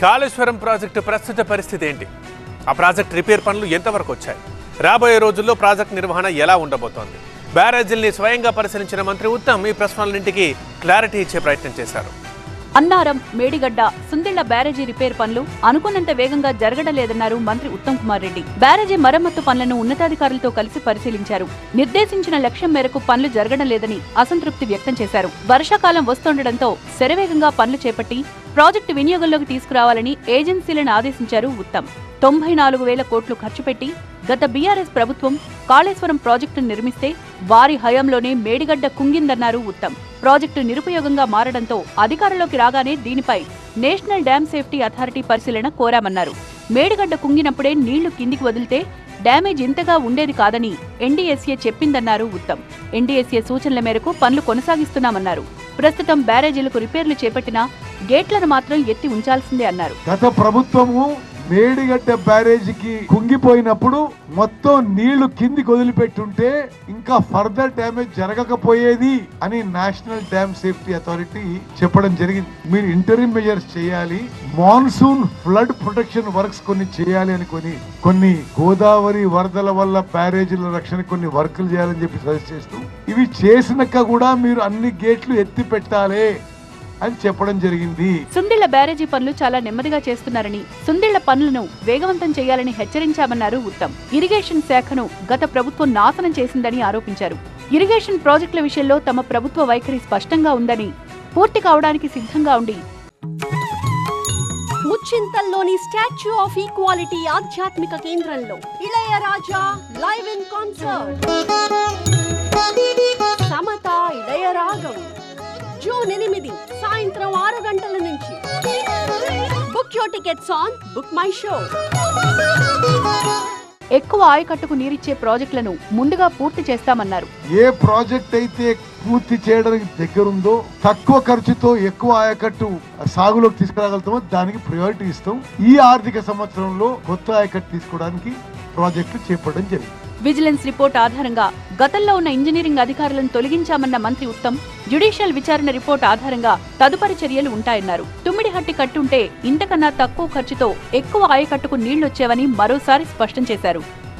Kaleshwaram project ప్రస్తుత పరిస్థితి ఏంటి? ఆ ప్రాజెక్ట్ రిపేర్ పనులు ఎంతవరకు వచ్చాయి? రాబోయే రోజుల్లో ప్రాజెక్ట్ నిర్వహణ ఎలా ఉండబోతోంది? బ్యారేజీల్ని స్వయంగా పరిశీలించిన మంత్రి ఉత్తమ్ ఈ ప్రశ్నలన్నింటికీ క్లారిటీ ఇచ్చే ప్రయత్నం చేశారు. అన్నారం, మేడిగడ్డ, సుందిళ్ల బ్యారేజీ రిపేర్ పనులు అనుకున్నంత వేగంగా జరగడలేదన్నారు మంత్రి ఉత్తమ్ కుమార్ రెడ్డి. బ్యారేజీ మరమ్మత్తు పనులను ఉన్నతాధికారులతో కలిసి పరిశీలించారు. నిర్దేశించిన లక్ష్యం మేరకు పనులు జరగడం లేదని అసంతృప్తి వ్యక్తం చేశారు. వర్షాకాలం వస్తుండటంతో శరవేగంగా పనులు చేపట్టి ప్రాజెక్టు వినియోగంలోకి తీసుకురావాలని ఏజెన్సీలను ఆదేశించారు ఉత్తమ్. 94,000 కోట్లు ఖర్చు పెట్టి గత బీఆర్ఎస్ ప్రభుత్వం కాళేశ్వరం ప్రాజెక్టును నిర్మిస్తే వారి హయాంలోనే మేడిగడ్డ కుంగిందన్నారు ఉత్తమ్. ప్రాజెక్టు నిరుపయోగంగా మారడంతో అధికారంలోకి రాగానే దీనిపై నేషనల్ డ్యామ్ సేఫ్టీ అథారిటీ పరిశీలన కోరామన్నారు. మేడిగడ్డ కుంగినప్పుడే నీళ్లు కిందికి వదిలితే డ్యామేజ్ ఇంతగా ఉండేది కాదని ఎన్డీఎస్ఏ చెప్పిందన్నారు ఉత్తమ్. ఎన్డీఎస్ఏ సూచనల మేరకు పనులు కొనసాగిస్తున్నామన్నారు. ప్రస్తుతం బ్యారేజీలకు రిపేర్లు చేపట్టినా గేట్లను మాత్రం ఎత్తి ఉంచాల్సిందే అన్నారు. గత ప్రభుత్వము మేడిగడ్డ బ్యారేజీకి కుంగిపోయినప్పుడు మొత్తం నీళ్లు కిందికి వదిలిపెట్టుంటే ఇంకా ఫర్దర్ డ్యామేజ్ జరగకపోయేది అని నేషనల్ డ్యామ్ సేఫ్టీ అథారిటీ చెప్పడం జరిగింది. మీరు ఇంటరిమ్ మెజర్స్ చేయాలి, మాన్సూన్ ఫ్లడ్ ప్రొటెక్షన్ వర్క్స్ కొన్ని చేయాలి అని కొన్ని గోదావరి వరదల వల్ల బ్యారేజీల రక్షణ కొన్ని వర్కులు చేయాలని చెప్పి సజెస్ట్ చేస్తూ ఇవి చేసినాక కూడా మీరు అన్ని గేట్లు ఎత్తి పెట్టాలి అని చెప్పడం జరిగింది. సుందిళ్ల బ్యారేజీ పనులు చాలా నెమ్మదిగా చేస్తున్నారని, సుందిళ్ల పనులను వేగవంతం చేయాలని హెచ్చరించామన్నారు ఉత్తమ్. ఇరిగేషన్ శాఖను గత ప్రభుత్వం నాశనం చేసిందని ఆరోపించారు. ఇరిగేషన్ ప్రాజెక్టుల విషయంలో తమ ప్రభుత్వ వైఖరి స్పష్టంగా ఉందని, పూర్తి కావడానికి సిద్ధంగా ఉండి ముచ్చింతల్లోని స్టాచ్యూ ఆఫ్ ఈక్వాలిటీ ఆధ్యాత్మిక కేంద్రంలో Ilaiyaraaja live in concert. Samatha Ilayaragam June 8 సాయంత్రం 6 గంటల నుంచి. Book your tickets on BookMyShow. ఎక్కువ ఆయకట్టుకు నీరిచ్చే ప్రాజెక్టులను ముందుగా పూర్తి చేస్తామన్నారు. ఏ ప్రాజెక్ట్ అయితే పూర్తి చేయడానికి దగ్గరుందో, తక్కువ ఖర్చుతో ఎక్కువ ఆయకట్టు సాగులోకి తీసుకురాగలుగుతామో దానికి ప్రయారిటీ ఇస్తాం. ఈ ఆర్థిక సంవత్సరంలో కొత్త ఆయకట్టు తీసుకోవడానికి ప్రాజెక్టులు చేపట్టడం జరిగింది. విజిలెన్స్ రిపోర్ట్ ఆధారంగా గతంలో ఉన్న ఇంజనీరింగ్ అధికారులను తొలగించామన్న మంత్రి ఉత్తమ్, జ్యుడిషియల్ విచారణ రిపోర్ట్ ఆధారంగా తదుపరి చర్యలు ఉంటాయన్నారు. తుమ్మిడిహట్టి కట్టుంటే ఇంతకన్నా తక్కువ ఖర్చుతో ఎక్కువ ఆయకట్టుకు నీళ్లొచ్చేవని మరోసారి స్పష్టం చేశారు.